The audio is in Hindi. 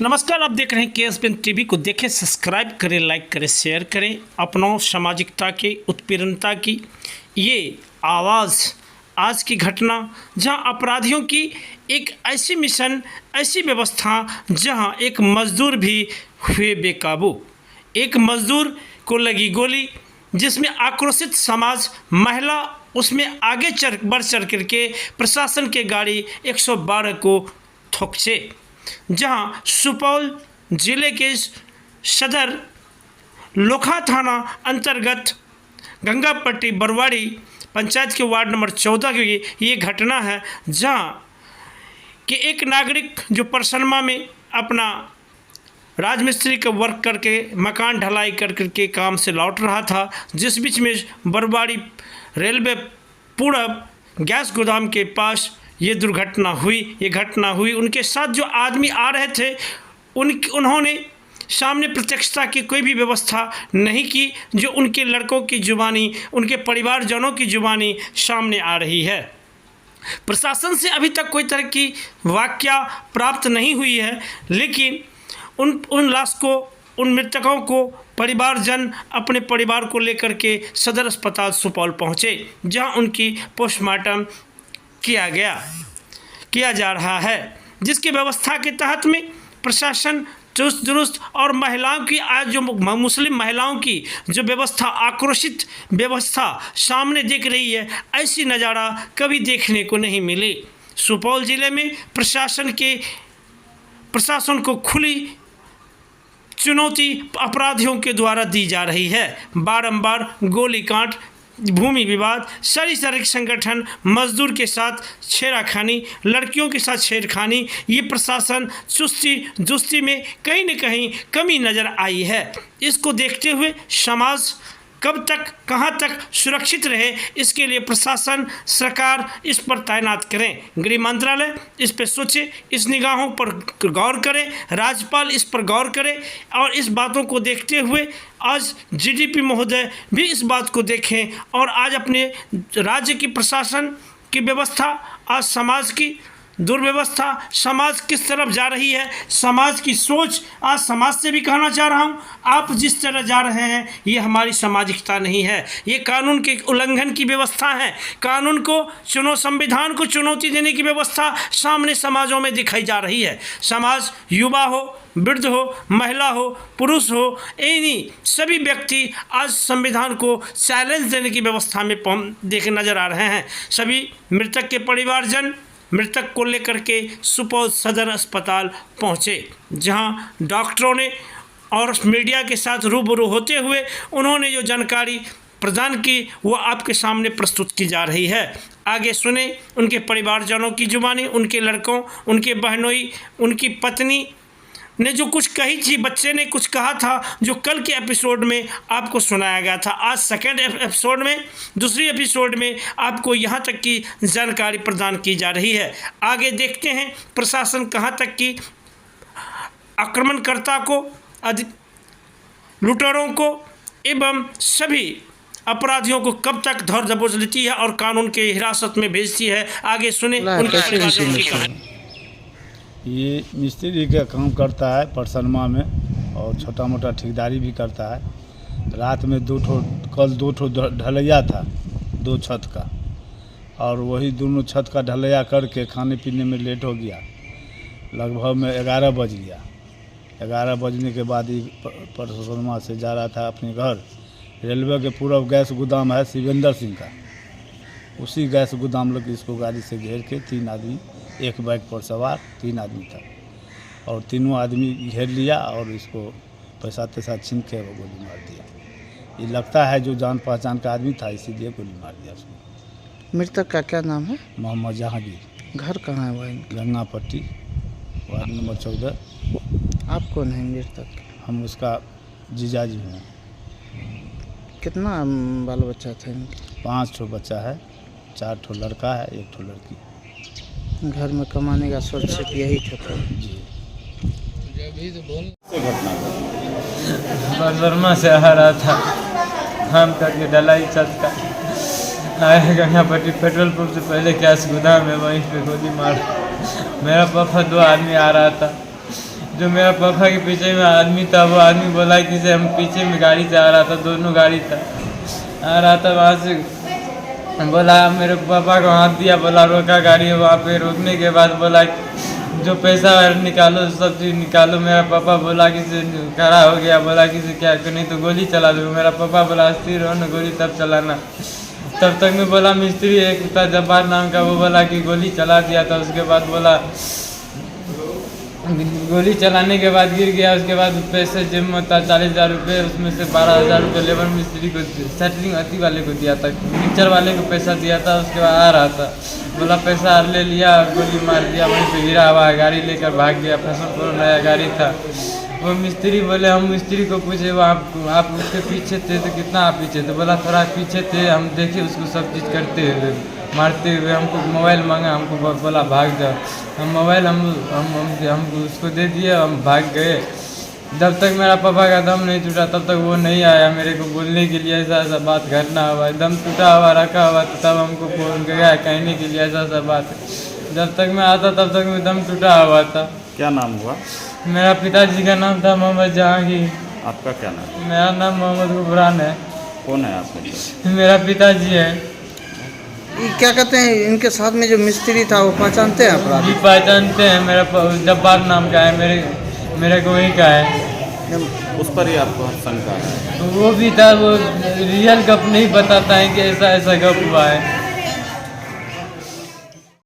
नमस्कार, आप देख रहे हैं KSBN टीवी को। देखें, सब्सक्राइब करें, लाइक करें, शेयर करें। अपनों सामाजिकता की, उत्पीड़नता की ये आवाज़। आज की घटना जहां अपराधियों की एक ऐसी मिशन, ऐसी व्यवस्था जहां एक मजदूर भी हुए बेकाबू। एक मजदूर को लगी गोली, जिसमें आक्रोशित समाज, महिला उसमें आगे बढ़ चढ़ करके प्रशासन के गाड़ी 112 को ठोंके। जहां सुपौल जिले के सदर लोखा थाना अंतर्गत गंगापट्टी बरवाड़ी पंचायत के वार्ड नंबर 14 की ये घटना है। जहां कि एक नागरिक जो परसनमा में अपना राजमिस्त्री का वर्क करके मकान ढलाई कर करके काम से लौट रहा था, जिस बीच में बरवाड़ी रेलवे पूरब गैस गोदाम के पास ये दुर्घटना हुई। ये घटना हुई, उनके साथ जो आदमी आ रहे थे उन्होंने सामने प्रत्यक्षता की कोई भी व्यवस्था नहीं की, जो उनके लड़कों की जुबानी, उनके परिवारजनों की जुबानी सामने आ रही है। प्रशासन से अभी तक कोई तरह की वाक्या प्राप्त नहीं हुई है, लेकिन उन लाश को, उन मृतकों को परिवारजन अपने परिवार को लेकर के सदर अस्पताल सुपौल पहुँचे, जहां उनकी पोस्टमार्टम किया जा रहा है। जिसकी व्यवस्था के तहत में प्रशासन चुस्त दुरुस्त और महिलाओं की, आज जो मुस्लिम महिलाओं की जो व्यवस्था, आक्रोशित व्यवस्था सामने दिख रही है, ऐसी नज़ारा कभी देखने को नहीं मिली। सुपौल जिले में प्रशासन को खुली चुनौती अपराधियों के द्वारा दी जा रही है। बारंबार गोलीकांड, भूमि विवाद, सारी संगठन, मजदूर के साथ छेड़खानी, लड़कियों के साथ छेड़खानी, ये प्रशासन चुस्ती दुस्ती में कहीं न कहीं कमी नज़र आई है। इसको देखते हुए समाज कब तक, कहां तक सुरक्षित रहे, इसके लिए प्रशासन, सरकार इस पर तैनात करें। गृह मंत्रालय इस पर सोचे, इस निगाहों पर गौर करे, राज्यपाल इस पर गौर करे और इस बातों को देखते हुए आज GDP महोदय भी इस बात को देखें और आज अपने राज्य की प्रशासन की व्यवस्था, आज समाज की दुर्व्यवस्था, समाज किस तरफ जा रही है, समाज की सोच, आज समाज से भी कहना चाह रहा हूँ, आप जिस तरह जा रहे हैं ये हमारी सामाजिकता नहीं है। ये कानून के उल्लंघन की व्यवस्था है। कानून को संविधान को चुनौती देने की व्यवस्था सामने समाजों में दिखाई जा रही है। समाज, युवा हो, वृद्ध हो, महिला हो, पुरुष हो, इन्हीं सभी व्यक्ति आज संविधान को चैलेंज देने की व्यवस्था में देखे नजर आ रहे हैं। सभी मृतक के परिवारजन मृतक को लेकर के सुपौल सदर अस्पताल पहुंचे, जहां डॉक्टरों ने और मीडिया के साथ रूबरू होते हुए उन्होंने जो जानकारी प्रदान की वो आपके सामने प्रस्तुत की जा रही है। आगे सुने उनके परिवारजनों की जुबानी, उनके लड़कों, उनके बहनोई, उनकी पत्नी ने जो कुछ कही थी, बच्चे ने कुछ कहा था, जो कल के एपिसोड में आपको सुनाया गया था। आज सेकेंड एपिसोड में, दूसरी एपिसोड में आपको यहाँ तक की जानकारी प्रदान की जा रही है। आगे देखते हैं प्रशासन कहाँ तक की आक्रमणकर्ता को, लुटेरों को एवं सभी अपराधियों को कब तक धर दबोच लेती है और कानून के हिरासत में भेजती है। आगे सुने उनकी। ये मिस्त्री का काम करता है परसनमा में और छोटा मोटा ठेकेदारी भी करता है। रात में कल दो ठो ढलैया था, 2 छत का, और वही दोनों छत का ढलैया करके खाने पीने में लेट हो गया। लगभग में 11 बज गया। 11 बजने के बाद ही परसनमा से जा रहा था अपने घर। रेलवे के पूर्व गैस गोदाम है शिवेंद्र सिंह का, उसी गैस गोदाम लोग इसको गाड़ी से घेर के 3 आदमी, एक बाइक पर सवार 3 आदमी था, और तीनों आदमी घेर लिया और इसको पैसा तैसा छीन के वो गोली मार दिया। ये लगता है जो जान पहचान का आदमी था, इसीलिए गोली मार दिया उसको। मृतक का क्या नाम है? मोहम्मद जहांगीर। घर कहाँ है वही? Gangapatti, ward number 14। आप कौन है मृतक? हम उसका जीजाजी हैं। कितना बाल बच्चा था इनके? 5 ठो बच्चा है, 4 ठो लड़का है, 1 ठो लड़की। घर में कमाने का सोच सिर्फ यही था जी। बर्मा से आ रहा था काम करके ढलाई छत का, आया गंगापट्टी पेट्रोल पंप से पहले गैस गोदाम है, वहीं पे गोली मार। मेरा पापा 2 आदमी आ रहा था, जो मेरा पापा के पीछे में आदमी था वो आदमी बोला कि से हम पीछे में गाड़ी से आ रहा था, दोनों गाड़ी था आ रहा था, वहाँ से बोला मेरे पापा को हाथ दिया, बोला रोका गाड़ी। वहाँ पे रोकने के बाद बोला जो पैसा निकालो, सब चीज़ निकालो। मेरा पापा बोला कि से खड़ा हो गया, बोला कि से क्या नहीं तो गोली चला दो। मेरा पापा बोला स्थिर रहो ना, गोली तब चलाना। तब तक मैं बोला मिस्त्री एक था जब्बार नाम का, वो बोला कि गोली चला दिया था। उसके बाद बोला गोली चलाने के बाद गिर गया। उसके बाद पैसे जेब में था 40,000 रुपये, उसमें से 12,000 रुपये लेबर मिस्त्री को सेटलिंग अति वाले को दिया था, मिक्सर वाले को पैसा दिया था। उसके बाद आ रहा था, बोला पैसा ले लिया, गोली मार दिया, वहीं पे गिरा हुआ, गाड़ी लेकर भाग गया। फैशन नया गाड़ी था। वो मिस्त्री बोले, हम मिस्त्री को पूछे वो आप उसके पीछे थे तो कितना आप पीछे थे? बोला थोड़ा पीछे थे, हम देखे उसको सब चीज़ करते हुए मारते हुए। हमको मोबाइल मांगा, हमको बोला भाग जाओ। हम मोबाइल हम उसको दे दिए, हम भाग गए। जब तक मेरा पापा का दम नहीं टूटा तब तक वो नहीं आया मेरे को बोलने के लिए ऐसा ऐसा बात घटना हुआ। दम टूटा हुआ रखा हुआ तो तब हमको फोन गया कहने के लिए ऐसा ऐसा बात। जब तक मैं आता तब तक मैं दम टूटा हुआ था। क्या नाम हुआ? मेरा पिताजी का नाम था मोहम्मद जहांगीर। आपका क्या नाम? मेरा नाम मोहम्मद गुफरान है। कौन है आपके? मेरा पिताजी है। ये क्या कहते हैं, इनके साथ में जो मिस्त्री था वो पहचानते हैं अपराधी? जी पहचानते हैं, मेरा जब्बार नाम का है, मेरे को वही का है। उस पर ही आपको शंका है? वो भी था, वो रियल गप नहीं बताता है कि ऐसा ऐसा गप हुआ है।